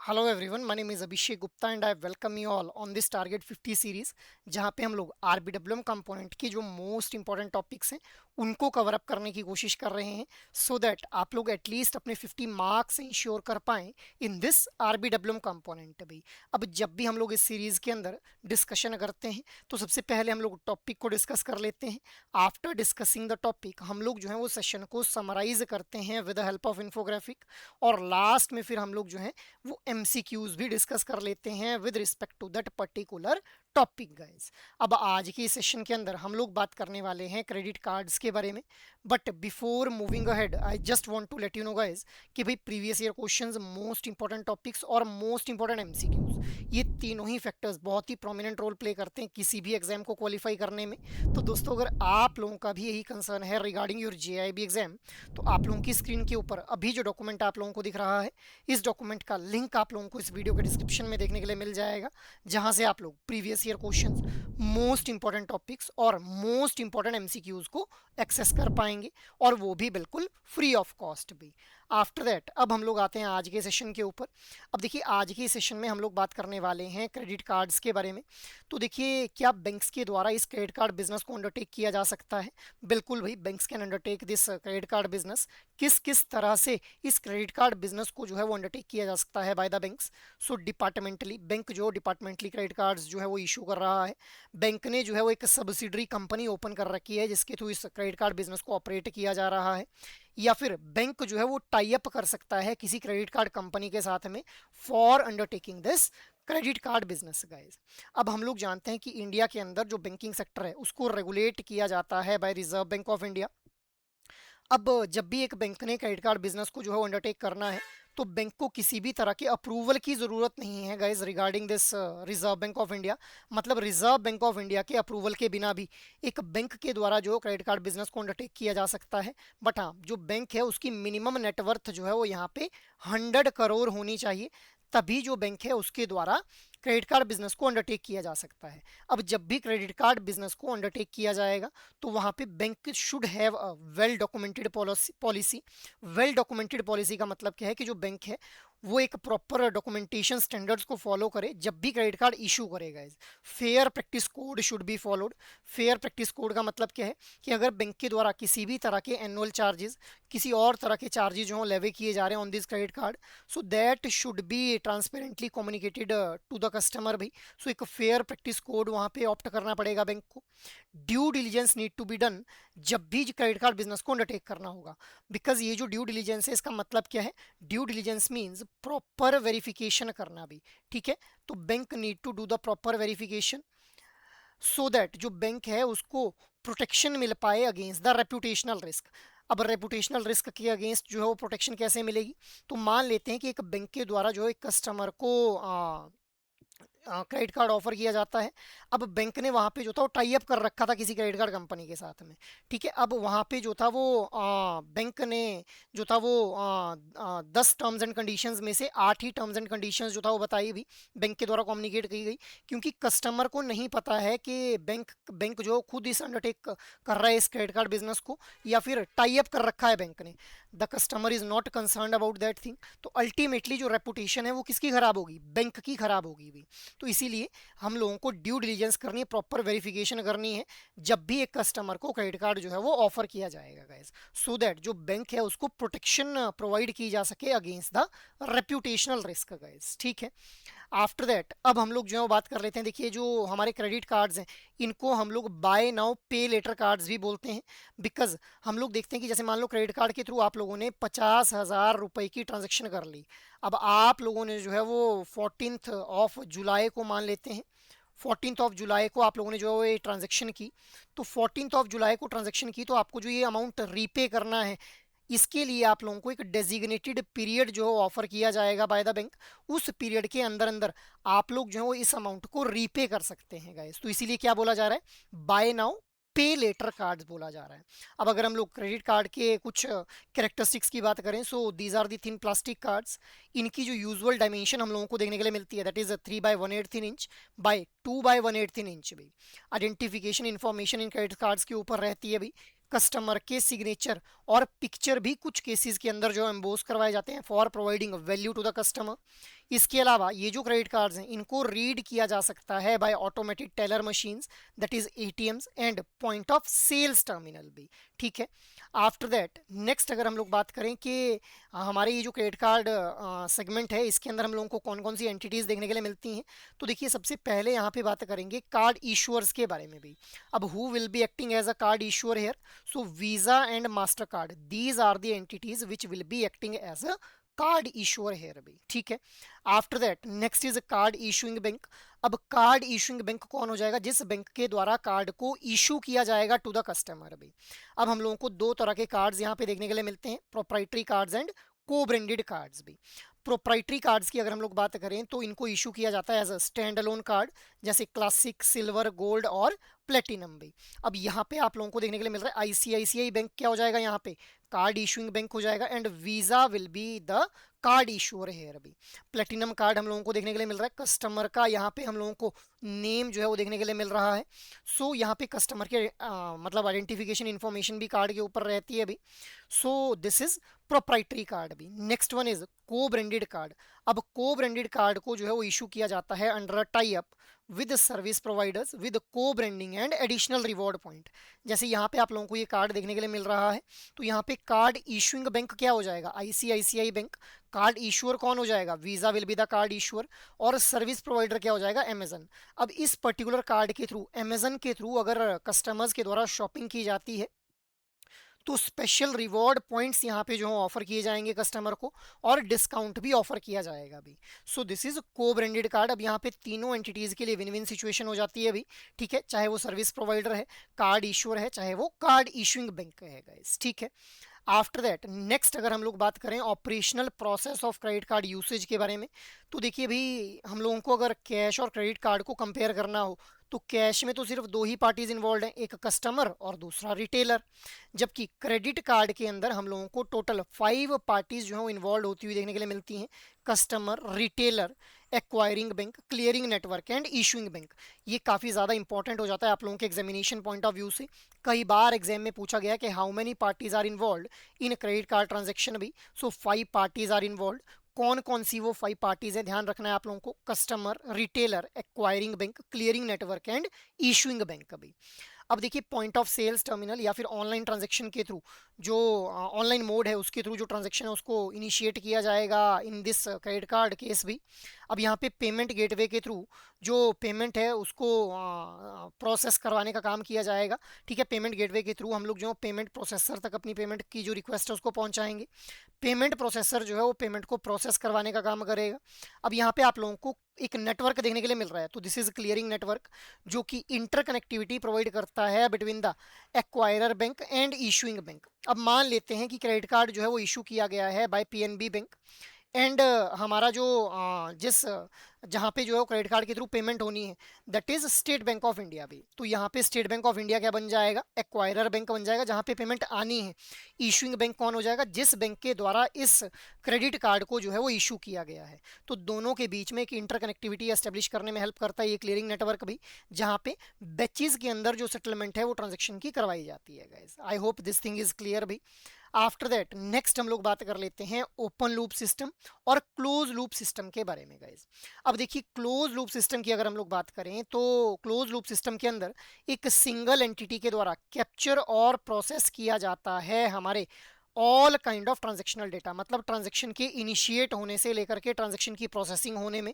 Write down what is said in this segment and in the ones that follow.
Hello everyone, my name is Abhishek Gupta and I welcome you all on this target 50 series, जहां पे हम लोग आरबीडब्ल्यूएम component की जो मोस्ट इंपॉर्टेंट टॉपिक्स हैं उनको कवर अप करने की कोशिश कर रहे हैं, सो दैट आप लोग एटलीस्ट अपने 50 मार्क्स इंश्योर कर पाएं इन दिस आरबीडब्ल्यूएम कंपोनेंट भी। अब जब भी हम लोग इस सीरीज के अंदर डिस्कशन करते हैं तो सबसे पहले हम लोग टॉपिक को डिस्कस कर लेते हैं। आफ्टर डिस्कसिंग द टॉपिक हम लोग जो है वो सेशन को समराइज करते हैं with the help of infographic, और लास्ट में फिर हम लोग जो है वो एमसीक्यूज भी डिस्कस कर लेते हैं with respect to that particular topic guys. अब आज के सेशन के अंदर हम लोग बात करने वाले हैं क्रेडिट कार्ड्स के बारे में। But before moving ahead I just want to let you know guys कि भाई previous year questions, most important topics और मोस्ट इंपॉर्टेंट एमसीक्यूज, ये तीनों ही फैक्टर्स बहुत ही प्रोमिनेंट रोल प्ले करते हैं किसी भी एग्जाम को क्वालिफाई करने में। तो दोस्तों, अगर आप लोगों का भी यही कंसर्न है रिगार्डिंग योर जेआईबी एग्जाम, तो आप लोगों की स्क्रीन के ऊपर अभी जो डॉक्यूमेंट आप लोगों को दिख रहा है, इस डॉक्यूमेंट का लिंक आप लोगों को इस वीडियो के डिस्क्रिप्शन में देखने के लिए मिल जाएगा, जहां से आप लोग previous year questions, most important topics और मोस्ट इंपॉर्टेंट एमसीक्यूज को एक्सेस कर पाएंगे, और वो भी बिल्कुल फ्री ऑफ कॉस्ट भी। आफ्टर दैट अब हम लोग आते हैं आज के सेशन के ऊपर। अब देखिए, आज के सेशन में हम लोग बात करने वाले हैं क्रेडिट कार्ड्स के बारे में। तो देखिए, क्या बैंक्स के द्वारा इस क्रेडिट कार्ड बिजनेस को अंडरटेक किया जा सकता है? बिल्कुल भाई, banks can undertake this credit card business. किस किस तरह से इस क्रेडिट कार्ड बिजनेस को जो है वो अंडरटेक किया जा सकता है by the banks? So departmentally, bank जो डिपार्टमेंटली क्रेडिट कार्ड्स जो है वो इशू कर रहा है। बैंक ने जो है वो एक सब्सिडरी कंपनी ओपन कर रखी है जिसके थ्रू इस क्रेडिट कार्ड बिजनेस को ऑपरेट किया जा रहा है। या फिर बैंक जो है वो टाई अप कर सकता है किसी क्रेडिट कार्ड कंपनी के साथ में for undertaking this credit card business guys. अब हम लोग जानते हैं कि इंडिया के अंदर जो बैंकिंग सेक्टर है उसको रेगुलेट किया जाता है by Reserve Bank of India. अब जब भी एक बैंक ने क्रेडिट कार्ड बिजनेस को जो है अंडरटेक करना है, तो बैंक को किसी भी तरह के अप्रूवल की जरूरत नहीं है guys regarding this reserve Bank of India. मतलब रिजर्व बैंक ऑफ इंडिया के अप्रूवल के बिना भी एक बैंक के द्वारा जो क्रेडिट कार्ड बिजनेस को अंडरटेक किया जा सकता है। बट हाँ, जो बैंक है उसकी मिनिमम नेटवर्थ जो है वो यहाँ पे 100 करोड़ होनी चाहिए, तभी जो बैंक है उसके द्वारा क्रेडिट कार्ड बिजनेस को अंडरटेक किया जा सकता है। अब जब भी क्रेडिट कार्ड बिजनेस को अंडरटेक किया जाएगा, तो वहां पे bank should have a well documented policy. Well documented policy का मतलब क्या है कि जो बैंक है वो एक प्रॉपर डॉक्यूमेंटेशन स्टैंडर्ड्स को फॉलो करे जब भी क्रेडिट कार्ड इशू करेगा। Fair practice code should be followed. Fair practice code का मतलब क्या है कि अगर बैंक के द्वारा किसी भी तरह के एनुअल चार्जेस, किसी और तरह के चार्जेस जो लेवे किए जा रहे हैं on this credit card, so that should be transparently communicated to the customer भी। सो एक फेयर प्रैक्टिस कोड वहां पे ऑप्ट करना पड़ेगा बैंक को। Due diligence need to be done जब भी क्रेडिट कार्ड बिजनेस को अंडरटेक करना होगा। बिकॉज ये जो ड्यू डिलीजेंस है, इसका मतलब क्या है? Due diligence means proper verification करना भी। ठीक है, तो bank need to do the proper verification so that जो बैंक है उसको प्रोटेक्शन मिल पाए अगेंस्ट द रेपुटेशनल रिस्क। अब रेपुटेशनल रिस्क के अगेंस्ट जो है वो प्रोटेक्शन कैसे मिलेगी? तो मान लेते हैं कि एक बैंक के द्वारा जो है कस्टमर को क्रेडिट कार्ड ऑफर किया जाता है। अब बैंक ने वहां पे जो था वो टाई अप कर रखा था किसी क्रेडिट कार्ड कंपनी के साथ में। ठीक है, अब वहां पे जो था वो बैंक ने जो था वो 10 टर्म्स एंड कंडीशंस में से 8 ही टर्म्स एंड कंडीशंस जो था वो बताई भी, बैंक के द्वारा कम्युनिकेट की गई। क्योंकि कस्टमर को नहीं पता है कि बैंक बैंक जो खुद इस अंडरटेक कर रहा है इस क्रेडिट कार्ड बिजनेस को, या फिर टाई अप कर रखा है बैंक ने। The customer is not concern about that thing. तो अल्टीमेटली जो रेपुटेशन है वो किसकी खराब होगी? बैंक की खराब होगी भी। तो इसीलिए हम लोगों को ड्यू डिलीजेंस करनी है, प्रॉपर वेरिफिकेशन करनी है जब भी एक कस्टमर को क्रेडिट कार्ड जो है वो ऑफर किया जाएगा गाइस, सो दैट जो बैंक है उसको प्रोटेक्शन प्रोवाइड की जा सके against the reputational risk guys. ठीक है, आफ्टर दैट अब हम लोग जो है वो बात कर लेते हैं। देखिए, जो हमारे क्रेडिट कार्ड्स हैं इनको हम लोग bye now pay letter cards भी बोलते हैं। बिकॉज हम लोग देखते हैं कि जैसे मान लो क्रेडिट कार्ड के थ्रू आप लोगों ने 50,000 रुपए की ट्रांजेक्शन कर ली। अब आप लोगों ने जो है वो 14 ऑफ जुलाई को मान लेते हैं, 14 ऑफ जुलाई को आप लोगों ने जो है ये ट्रांजेक्शन की। तो 14 ऑफ जुलाई को ट्रांजेक्शन की, तो आपको जो ये अमाउंट रीपे करना है, इसके लिए आप लोगों को एक डेजिग्नेटेड पीरियड जो है ऑफर किया जाएगा बाय द बैंक। उस पीरियड के अंदर अंदर आप लोग जो है वो इस अमाउंट को रीपे कर सकते हैं गाइस। तो इसीलिए क्या बोला जा रहा है? Bye now pay letter cards बोला जा रहा है। अब अगर हम लोग क्रेडिट कार्ड के कुछ कैरेक्टरिस्टिक्स की बात करें, so these are the thin plastic cards. इनकी जो यूजुअल डायमेंशन हम लोगों को देखने के लिए मिलती है, that is 3/1/8 inch by 2/1/8 inch भी। Identification information in credit cards के ऊपर रहती है भी। कस्टमर के सिग्नेचर और पिक्चर भी कुछ केसेस के अंदर जो एम्बोस करवाए जाते हैं for providing value to the customer. इसके अलावा ये जो क्रेडिट कार्ड्स हैं इनको रीड किया जा सकता है by automated teller machines, that is ATMs and point of sales terminal भी। ठीक है, आफ्टर दैट नेक्स्ट अगर हम लोग बात करें कि हमारे ये जो क्रेडिट कार्ड सेगमेंट है इसके अंदर हम लोगों को कौन कौन सी एंटिटीज देखने के लिए मिलती हैं, तो देखिए सबसे पहले यहाँ पे बात करेंगे कार्ड इशुअर्स के बारे में भी। अब who will be acting as a card issuer here, so Visa and master card, these are the entities which will be acting as a card issuer here भी। ठीक है, after that next is card issuing bank. अब card issuing bank कौन हो जाएगा, जिस bank के द्वारा कार्ड को इशू किया जाएगा टू द कस्टमर भी। अब हम लोगों को दो तरह के कार्ड्स यहाँ पे देखने के लिए मिलते हैं, प्रोप्राइटरी कार्ड्स एंड को ब्रांडेड कार्ड्स भी। प्रोप्राइटरी कार्ड्स की अगर हम लोग बात करें तो इनको इशू किया जाता है as a stand alone card, जैसे क्लासिक, सिल्वर, गोल्ड और प्लेटिनम भी। अब यहाँ पे आप लोगों को देखने के लिए मिल रहा है आईसीआईसीआई बैंक क्या हो जाएगा, यहाँ पे कार्ड इशूइंग बैंक हो जाएगा and Visa will be the card issuer here भी। प्लेटिनम कार्ड हम लोगों को देखने के लिए मिल रहा है कस्टमर का, यहाँ पे हम लोगों को नेम जो है वो देखने के लिए मिल रहा है। सो यहाँ पे कस्टमर के मतलब आइडेंटिफिकेशन इंफॉर्मेशन भी कार्ड के ऊपर रहती है अभी। So this is proprietary card भी। नेक्स्ट वन इज को ब्रांडेड कार्ड। अब को ब्रांडेड कार्ड को जो है वो इशू किया जाता है under tie up with service providers with co branding and additional reward point. जैसे यहाँ पे आप लोगों को ये कार्ड देखने के लिए मिल रहा है, तो यहाँ पे कार्ड इशूइंग बैंक क्या हो जाएगा, आईसीआईसीआई बैंक। कार्ड इशूअर कौन हो जाएगा, visa will be the card issuer. और सर्विस प्रोवाइडर क्या हो जाएगा, अमेजन। अब इस पर्टिकुलर कार्ड के थ्रू, अमेजन के थ्रू अगर कस्टमर्स के द्वारा शॉपिंग की जाती है तो स्पेशल रिवॉर्ड पॉइंट्स यहाँ पे जो है ऑफर किए जाएंगे कस्टमर को, और डिस्काउंट भी ऑफर किया जाएगा अभी। सो दिस इज को ब्रांडेड कार्ड। अब यहाँ पे तीनों एंटिटीज के लिए विन विन सिचुएशन हो जाती है अभी। ठीक है, चाहे वो सर्विस प्रोवाइडर है, कार्ड इशूअर है, चाहे वो कार्ड इशूइंग बैंक है गाइस। ठीक है, आफ्टर दैट नेक्स्ट अगर हम लोग बात करें operational process of credit card usage के बारे में, तो देखिए भाई हम लोगों को अगर कैश और क्रेडिट कार्ड को कंपेयर करना हो तो कैश में तो सिर्फ दो ही पार्टीज इन्वॉल्व हैं, एक कस्टमर और दूसरा रिटेलर। जबकि क्रेडिट कार्ड के अंदर हम लोगों को टोटल 5 पार्टीज जो है वो इन्वॉल्व होती हुई देखने के लिए मिलती हैं, customer, retailer, acquiring bank, clearing network and issuing bank. ये काफ़ी ज़्यादा इंपॉर्टेंट हो जाता है आप लोगों के एग्जामिनेशन पॉइंट ऑफ व्यू से। कई बार एग्जाम में पूछा गया कि how many parties are involve in credit card transaction भी। So 5 parties are involve. कौन कौन सी वो 5 पार्टीज है, ध्यान रखना है आप लोगों को, customer, retailer, acquiring bank, clearing network and issuing bank भी। अब देखिए पॉइंट ऑफ सेल्स टर्मिनल या फिर ऑनलाइन ट्रांजैक्शन के थ्रू, जो ऑनलाइन मोड है उसके थ्रू जो ट्रांजैक्शन है उसको इनिशिएट किया जाएगा in this credit card case भी। अब यहाँ पे पेमेंट गेटवे के थ्रू जो पेमेंट है उसको प्रोसेस करवाने का काम किया जाएगा। ठीक है, पेमेंट गेटवे के थ्रू हम लोग जो पेमेंट प्रोसेसर तक अपनी पेमेंट की जो रिक्वेस्ट है उसको पहुंचाएंगे। पेमेंट प्रोसेसर जो है वो पेमेंट को प्रोसेस करवाने का काम करेगा। अब यहाँ पे आप लोगों को एक नेटवर्क देखने के लिए मिल रहा है, तो दिस इज क्लियरिंग नेटवर्क, जो कि इंटरकनेक्टिविटी प्रोवाइड करता है between the acquirer bank and issuing bank. अब मान लेते हैं कि क्रेडिट कार्ड जो है वो इशू किया गया है बाय पीएनबी बैंक एंड हमारा जो जिस जहाँ पे जो है क्रेडिट कार्ड के थ्रू पेमेंट होनी है that is state bank of India भी। तो यहाँ पे स्टेट बैंक ऑफ इंडिया क्या बन जाएगा, एक्वायरर बैंक बन जाएगा जहाँ पे पेमेंट आनी है। इशूइंग बैंक कौन हो जाएगा, जिस बैंक के द्वारा इस क्रेडिट कार्ड को जो है वो इशू किया गया है। तो दोनों के बीच में एक इंटरकनेक्टिविटी एस्टेब्लिश करने में हेल्प करता है ये क्लियरिंग नेटवर्क भी, जहाँ पे बैचेज के अंदर जो सेटलमेंट है वो ट्रांजेक्शन की करवाई जाती है guys. I hope this thing is clear भी। आफ्टर दैट नेक्स्ट हम लोग बात कर लेते हैं ओपन लूप सिस्टम और क्लोज लूप सिस्टम के बारे में गाइस। अब देखिए क्लोज लूप सिस्टम की अगर हम लोग बात करें तो क्लोज लूप सिस्टम के अंदर एक सिंगल एंटिटी के द्वारा कैप्चर और प्रोसेस किया जाता है हमारे all kind of transactional data, मतलब ट्रांजेक्शन के इनिशिएट होने से लेकर के ट्रांजेक्शन की प्रोसेसिंग होने में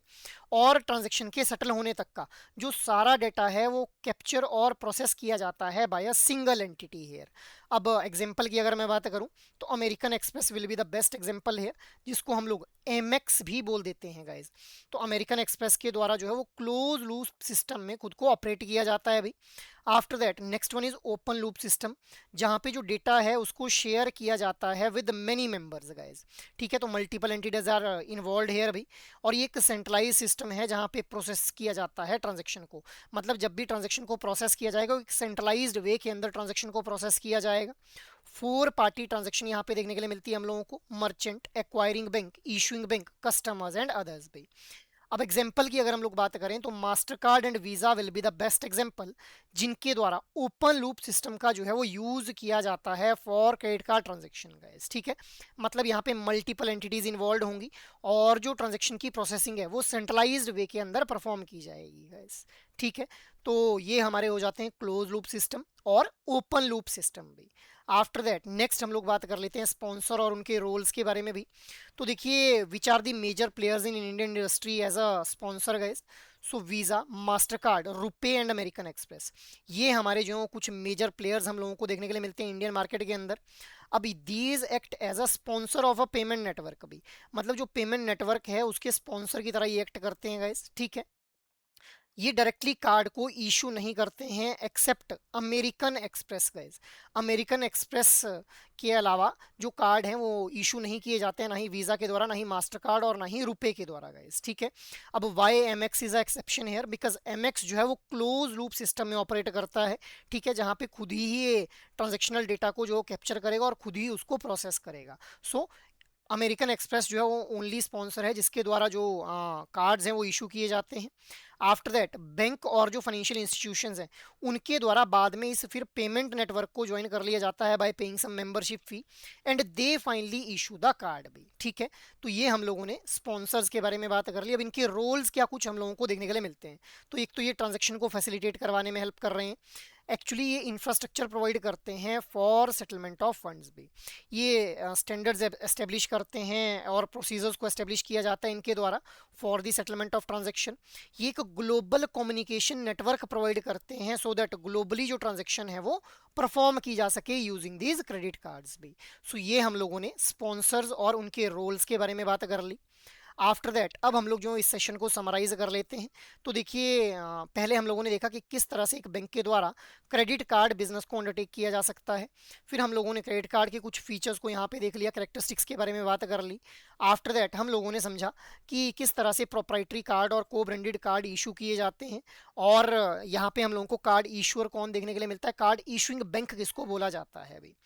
और ट्रांजेक्शन के सेटल होने तक का जो सारा डेटा है वो कैप्चर और प्रोसेस किया जाता है by a single entity here. अब एग्जांपल की अगर मैं बात करूं तो American Express will be the best example है, जिसको हम लोग एमएक्स भी बोल देते हैं गाइज। तो अमेरिकन एक्सप्रेस के द्वारा जो है वो क्लोज लूप सिस्टम में खुद को ऑपरेट किया जाता है अभी। After that next one is open loop system, जहाँ पे जो डेटा है उसको शेयर किया जाता है विद मेनी मेंबर्स गाइज। ठीक है, तो multiple entities are involve here अभी। और ये एक सेंट्रलाइज सिस्टम है जहाँ पे प्रोसेस किया जाता है ट्रांजेक्शन को, मतलब जब भी ट्रांजेक्शन को प्रोसेस किया जाएगा एक सेंट्रलाइज्ड वे के अंदर ट्रांजेक्शन को प्रोसेस किया जाएगा। 4 पार्टी ट्रांजेक्शन यहाँ पे देखने के लिए मिलती है हम लोगों को, merchant, acquiring bank, issuing bank, customers and others भी। अब एग्जाम्पल की अगर हम लोग बात करें तो master card and Visa will be the best example, जिनके द्वारा ओपन लूप सिस्टम का जो है वो यूज किया जाता है for credit card transaction guys, ठीक है। मतलब यहाँ पे मल्टीपल एंटिटीज इन्वॉल्व होंगी और जो ट्रांजेक्शन की प्रोसेसिंग है वो सेंट्रलाइज्ड वे के अंदर परफॉर्म की जाएगी गाइस, ठीक है। तो ये हमारे हो जाते हैं क्लोज लूप सिस्टम और ओपन लूप सिस्टम भी। आफ्टर दैट नेक्स्ट हम लोग बात कर लेते हैं स्पॉन्सर और उनके रोल्स के बारे में भी। तो देखिए which are the major players in Indian industry as a sponsor guys. So Visa, master card, RuPay and American Express, ये हमारे जो कुछ मेजर प्लेयर्स हम लोगों को देखने के लिए मिलते हैं इंडियन मार्केट के अंदर। अभी these act as a sponsor of a payment network भी, मतलब जो पेमेंट नेटवर्क है उसके स्पॉन्सर की तरह ये एक्ट करते हैं गाइस, ठीक है। ये डायरेक्टली कार्ड को इशू नहीं करते हैं except American Express guys. American Express के अलावा जो कार्ड हैं वो इशू नहीं किए जाते हैं, ना ही वीज़ा के द्वारा, ना ही मास्टर कार्ड और ना ही रुपए के द्वारा गाइस, ठीक है। अब why Amex is a exception here, because Amex जो है वो क्लोज लूप सिस्टम में ऑपरेट करता है, ठीक है, जहाँ पे खुद ही ये ट्रांजेक्शनल डेटा को जो कैप्चर करेगा और खुद ही उसको प्रोसेस करेगा। सो अमेरिकन एक्सप्रेस जो है वो ओनली स्पॉन्सर है जिसके द्वारा जो कार्ड्स हैं वो इशू किए जाते हैं। आफ्टर दैट बैंक और जो फाइनेंशियल इंस्टीट्यूशंस हैं उनके द्वारा बाद में इस फिर पेमेंट नेटवर्क को ज्वाइन कर लिया जाता है by paying some membership fee and they finally issue the card भी, ठीक है। तो ये हम लोगों ने स्पॉन्सर्स के बारे में बात कर ली। अब इनके रोल्स क्या कुछ हम लोगों को देखने के लिए मिलते हैं। तो एक तो ये ट्रांजेक्शन को फैसिलिटेट करवाने में हेल्प कर रहे हैं, एक्चुअली ये इंफ्रास्ट्रक्चर प्रोवाइड करते हैं फॉर सेटलमेंट ऑफ फंड्स भी। ये स्टैंडर्ड्स एस्टेब्लिश करते हैं और प्रोसीजर्स को एस्टेब्लिश किया जाता है इनके द्वारा for the settlement of transaction. ये एक ग्लोबल कम्युनिकेशन नेटवर्क प्रोवाइड करते हैं सो दैट ग्लोबली जो ट्रांजैक्शन है वो परफॉर्म की जा सके यूजिंग दीज क्रेडिट कार्ड्स भी। सो ये हम लोगों ने स्पॉन्सर्स और उनके रोल्स के बारे में बात कर ली। आफ्टर दैट अब हम लोग जो इस सेशन को समराइज कर लेते हैं। तो देखिए पहले हम लोगों ने देखा कि किस तरह से एक बैंक के द्वारा क्रेडिट कार्ड बिजनेस को अंडरटेक किया जा सकता है। फिर हम लोगों ने क्रेडिट कार्ड के कुछ फीचर्स को यहाँ पे देख लिया, कैरेक्टरिस्टिक्स के बारे में बात कर ली। आफ्टर दैट हम लोगों ने समझा कि किस तरह से प्रोप्राइटरी कार्ड और को ब्रांडेड कार्ड इशू किए जाते हैं और यहाँ पे हम लोगों को कार्ड इशूअर कौन देखने के लिए मिलता है, कार्ड इशूइंग बैंक किसको बोला जाता है अभी।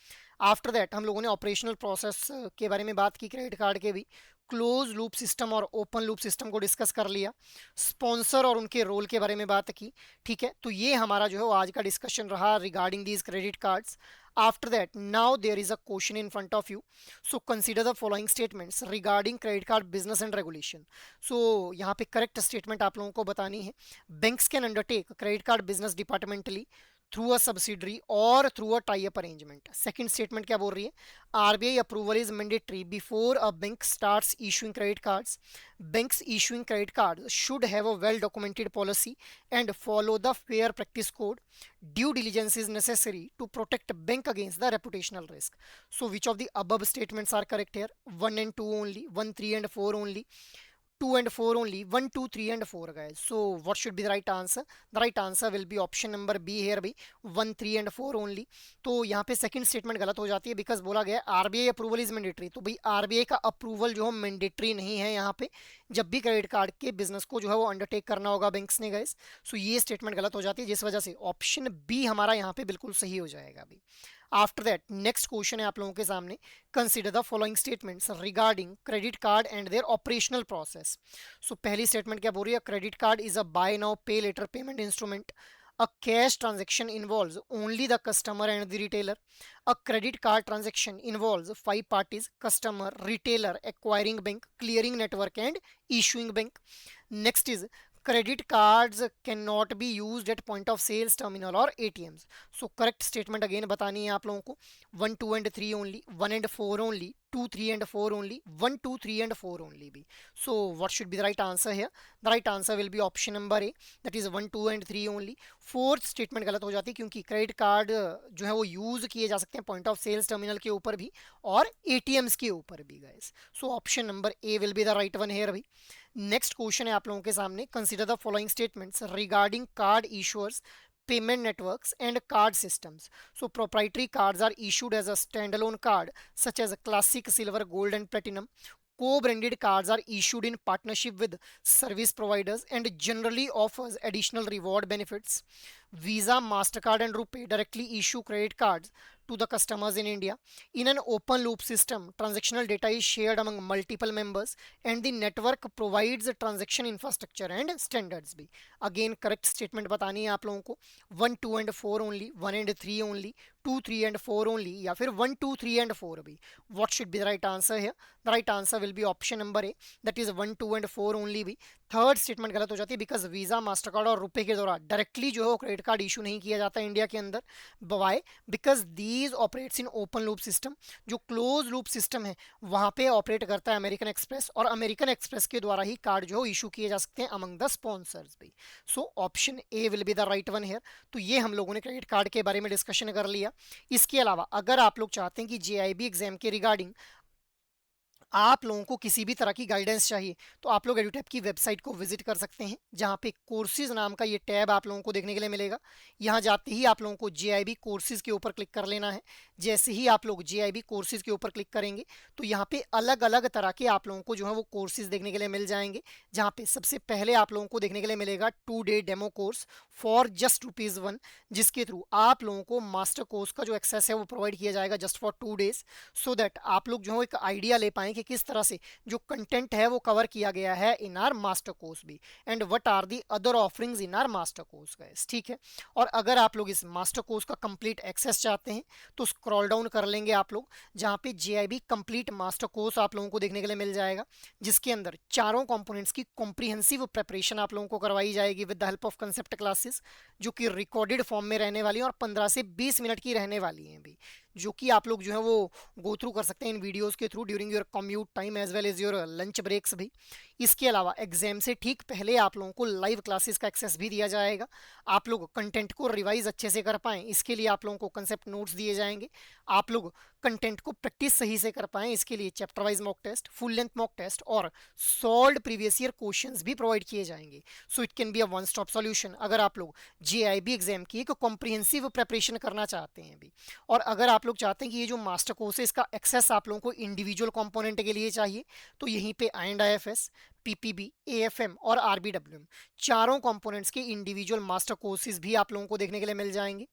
आफ्टर दैट हम लोगों ने ऑपरेशनल प्रोसेस के बारे में बात की क्रेडिट कार्ड के भी, क्लोज लूप सिस्टम और ओपन लूप सिस्टम को डिस्कस कर लिया, स्पॉन्सर और उनके रोल के बारे में बात की, ठीक है। तो ये हमारा जो है वो आज का डिस्कशन रहा regarding these credit cards. After that now there is a question in front of you, so consider the following statements regarding credit card business and regulation. So यहाँ पे करेक्ट स्टेटमेंट आप लोगों को बतानी है। Banks can undertake credit card business departmentally through a subsidiary और through a tie up arrangement. Second statement क्या बोल रही है, RBI approval is mandatory before a bank starts issuing credit cards. Banks issuing credit cards should have a well documented policy and follow the fair practice code. Due diligence is necessary to protect bank against the reputational risk. So which of the above statements are correct here? 1 and 2 only, 1, 3 and 4 only, 2 and 4 only, 1, 2, 3 and 4 guys. So what should be the right answer? The right answer will be option number B here भी 1, 3 and 4 only. तो यहाँ पे second statement गलत हो जाती है because बोला गया RBI अप्रूवल इज मैंडेटरी। तो भाई RBI का अप्रूवल जो है मैंडेटरी नहीं है यहाँ पे जब भी क्रेडिट कार्ड के बिजनेस को जो है वो अंडरटेक करना होगा बैंक्स ने गाइस। सो ये स्टेटमेंट गलत हो जाती है जिस वजह से ऑप्शन बी हमारा यहाँ पे बिल्कुल सही हो जाएगा अभी। आफ्टर दैट नेक्स्ट क्वेश्चन है आप लोगों के सामने, consider the following statements regarding credit card and their operational process. So पहली स्टेटमेंट क्या बोल रही है, credit card is a buy now pay later payment instrument. A cash transaction involves only the customer and the retailer. A credit card transaction involves five parties: customer, retailer, acquiring bank, clearing network, and issuing bank. Next is credit cards cannot be used at point of sales terminal or ATMs. So correct statement again बतानी है आप लोगों को, 1, 2 and 3 only, 1 and 4 only, 2, 3 and 4 only, 1, 2, 3 and 4 only भी। So what should be the right answer here? The right answer will be option number A, that is 1, 2 and 3 only. Fourth statement गलत हो जाती है क्योंकि क्रेडिट कार्ड जो है वो use किए जा सकते हैं पॉइंट ऑफ सेल्स टर्मिनल के ऊपर भी और ATMs के ऊपर भी guys. So option number A will be the right one here अभी। नेक्स्ट क्वेश्चन है आप लोगों के सामने, consider the following statements regarding card issuers, payment networks and card systems. So proprietary cards are issued as a standalone card such as classic, silver, gold and platinum. Co-branded cards are issued in partnership with service providers and generally offers additional reward benefits. Visa, Mastercard and RuPay directly issue credit cards to the customers in India. In an open loop system, transactional data is shared among multiple members and the network provides transaction infrastructure and standards भी. Again correct statement बतानी है आप लोगों को. 1 2 and 4 only, 1 and 3 only, 2 3 and 4 only, या फिर 1 2 3 and 4 भी. What should be the right answer here? The right answer will be option number A, that is 1 2 and 4 only भी. थर्ड स्टेटमेंट गलत हो जाती है बिकॉज वीजा मास्टर कार्ड और रुपए के द्वारा डायरेक्टली जो है वो क्रेडिट कार्ड इशू नहीं किया जाता है इंडिया के अंदर. Why? Because these operates in open loop system. जो क्लोज लूप सिस्टम है वहां पे ऑपरेट करता है अमेरिकन एक्सप्रेस और अमेरिकन एक्सप्रेस के द्वारा ही कार्ड जो है इशू किए जा सकते हैं अमंग द स्पॉन्सर्स भी. So option A will be the right one here. तो ये हम लोगों ने क्रेडिट कार्ड के बारे में डिस्कशन कर लिया. इसके अलावा अगर आप लोग चाहते हैं कि जेआईबी एग्जाम के रिगार्डिंग आप लोगों को किसी भी तरह की गाइडेंस चाहिए तो आप लोग एडुटैप की वेबसाइट को विजिट कर सकते हैं जहां पे कोर्सेज नाम का ये टैब आप लोगों को देखने के लिए मिलेगा. यहां जाते ही आप लोगों को जेआईबी कोर्सेज के ऊपर क्लिक कर लेना है. जैसे ही आप लोग जेआईबी कोर्सेज के ऊपर क्लिक करेंगे तो यहाँ पे अलग अलग तरह के आप लोगों को जो है वो कोर्सेज देखने के लिए मिल जाएंगे. जहाँ पे सबसे पहले आप लोगों को देखने के लिए मिलेगा 2 day demo course for just ₹1, जिसके थ्रू आप लोगों को मास्टर कोर्स का जो एक्सेस है वो प्रोवाइड किया जाएगा just for 2 days, so that आप लोग जो है एक आइडिया ले पाएं कि किस तरह से जो कंटेंट है वो कवर किया गया है इन आर मास्टर कोर्स भी and what are the other offerings in our master course guys. ठीक है. और अगर आप लोग इस मास्टर कोर्स का कंप्लीट एक्सेस चाहते हैं तो स्क्रॉल डाउन कर लेंगे आप लोग जहां पे जेआईबी कंप्लीट मास्टर कोर्स आप लोगों को देखने के लिए मिल जाएगा जिसके अंदर चारों कंपोनेंट्स की कॉम्प्रिहेंसिव प्रिपरेशन आप लोगों को करवाई जाएगी with the help of concept classes जो कि रिकॉर्डेड फॉर्म में रहने वाली हैं और 15 से 20 मिनट की रहने वाली हैं भी, जो कि आप लोग जो है वो गो थ्रू कर सकते हैं इन वीडियोस के through during your commute time as well as your lunch breaks भी. इसके अलावा एग्जाम से ठीक पहले आप लोगों को लाइव क्लासेस का एक्सेस भी दिया जाएगा. आप लोग कंटेंट को रिवाइज अच्छे से कर पाएं इसके लिए आप लोगों को कंसेप्ट नोट्स दिए जाएंगे. आप लोग कंटेंट को प्रैक्टिस सही से कर पाएं इसके लिए chapter wise mock test, full length mock test और सॉल्व्ड प्रीवियस ईयर क्वेश्चंस भी प्रोवाइड किए जाएंगे. So it can be a one stop solution अगर आप लोग जेआईबी एग्जाम की एक कॉम्प्रिहेंसिव प्रिपरेशन करना चाहते हैं भी. और अगर आप लोग चाहते हैं कि ये जो मास्टर कोर्स है इसका एक्सेस आप लोगों को इंडिविजुअल कंपोनेंट के लिए चाहिए तो यहीं पे IND-IFS, पीपीबी, एएफएम और आरबीडब्ल्यूएम चारों कंपोनेंट्स के इंडिविजुअल मास्टर कोर्सेज भी आप लोगों को देखने के लिए मिल जाएंगे.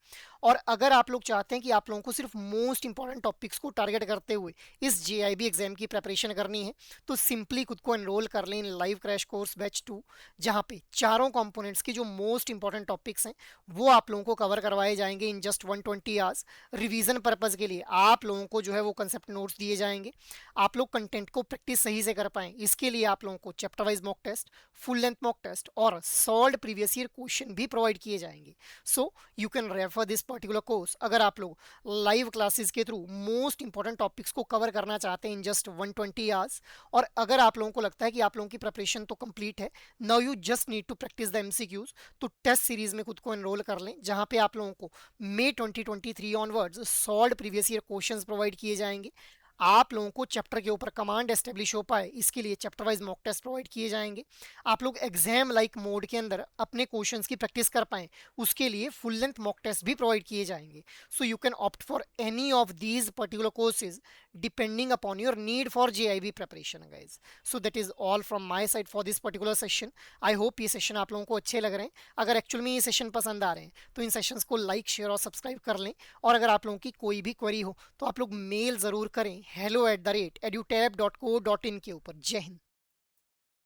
और अगर आप लोग चाहते हैं कि आप लोगों को सिर्फ मोस्ट इंपॉर्टेंट टॉपिक्स को टारगेट करते हुए इस जेआईबी एग्जाम की प्रिपरेशन करनी है तो सिंपली खुद को एनरोल कर लें इन लाइव क्रैश कोर्स बैच 2 जहां पे चारों कंपोनेंट्स के जो मोस्ट इंपॉर्टेंट टॉपिक्स हैं वो आप लोगों को कवर करवाए जाएंगे in just 120 hours. Revision purpose के लिए आप लोगों को जो है वो कंसेप्ट नोट्स दिए जाएंगे. आप लोग कंटेंट को प्रैक्टिस सही से कर पाएं इसके लिए आप लोगों को chapter wise mock test, full length mock test और सॉल्व्ड प्रीवियस ईयर क्वेश्चन भी प्रोवाइड किए जाएंगे. So you can refer this particular course अगर आप लोग लाइव क्लासेस के थ्रू मोस्ट इंपॉर्टेंट टॉपिक्स को कवर करना चाहते हैं इन जस्ट 120 आवर्स. और अगर आप लोगों को लगता है कि आप लोगों की प्रिपरेशन तो कंप्लीट है, now you just need to practice the MCQs, तो टेस्ट सीरीज में खुद को एनरोल कर लें जहां पे आप लोगों को मई 2023 onwards solved previous year questions provide किए जाएंगे. आप लोगों को चैप्टर के ऊपर कमांड एस्टेब्लिश हो पाए इसके लिए chapter wise mock test provide किए जाएंगे. आप लोग एग्जाम लाइक मोड के अंदर अपने क्वेश्चंस की प्रैक्टिस कर पाएं उसके लिए फुल लेंथ मॉक टेस्ट भी प्रोवाइड किए जाएंगे. So you can opt for any of these particular courses depending upon your need for JIB preparation guys. So that is all from my side for this particular session. I hope ये session आप लोगों को अच्छे लग रहे हैं. अगर actual में ये सेशन पसंद आ रहे हैं तो इन सेशंस को लाइक शेयर और सब्सक्राइब कर लें. और अगर आप लोगों की कोई भी क्वेरी हो तो आप लोग मेल जरूर करें hello@edutap.co.in के ऊपर. जय हिंद.